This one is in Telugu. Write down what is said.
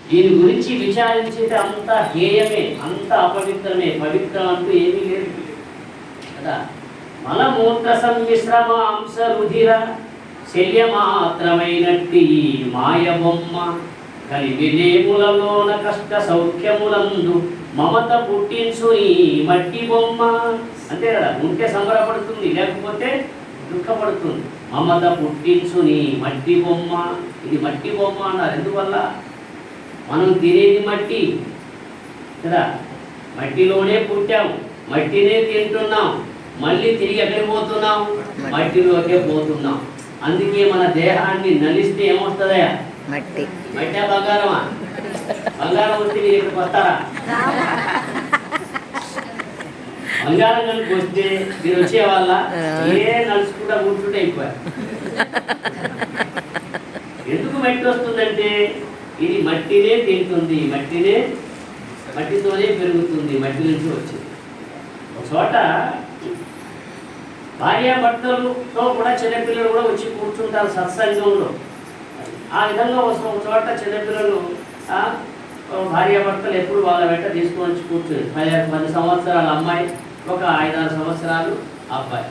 దీని గురించి విచారించితే అంత హేయమే, అంత అపవిత్రమే, పవిత్రం అంటూ ఏమీ లేదు కదా. మలమూత్ర సంమిశ్రమ అంశ రుధిర శల్యమాత్రమైనట్టి మాయ బొమ్మ కలివిలేములలోన కష్ట సౌఖ్యములందు మమత పుట్టించు ఈ మట్టి బొమ్మ. అంతే కదా, ఉంటే సంబరపడుతుంది, లేకపోతే దుఃఖపడుతుంది. మమత పుట్టించుని మట్టి బొమ్మ. ఇది మట్టి బొమ్మ అన్నారు ఎందువల్ల? మనం తినేది మట్టి కదా, మట్టిలోనే పుట్టాం, మట్టినే తింటున్నాం, మళ్ళీ తిరిగి ఎక్కడికి పోతున్నాం? మట్టిలోకే పోతున్నాం. అందుకే మన దేహాన్ని నలిస్తే ఏమొస్తుందయా? మట్టి. మట్టి బంగారమా? బంగారం వస్తే మీరు ఇక్కడికి వస్తారా? బంగారం కనుక వస్తే మీరు వచ్చేవాళ్ళ నలుసుకుంటా కూర్చుంటే అయిపోయారు. ఎందుకు మట్టి వస్తుందంటే ఇది మట్టినే తింటుంది, మట్టితోనే పెరుగుతుంది, మట్టి నుంచి వచ్చింది. ఒక చోట భార్యాభర్తలతో కూడా చిన్నపిల్లలు కూడా వచ్చి కూర్చుంటారు సత్సంగంలో. ఆ విధంగా ఒక చోట చిన్నపిల్లలు భార్యాభర్తలు ఎప్పుడు వాళ్ళ వెంట తీసుకొని వచ్చి కూర్చుని 10 సంవత్సరాల అమ్మాయి, ఒక 5-6 సంవత్సరాలు అబ్బాయి.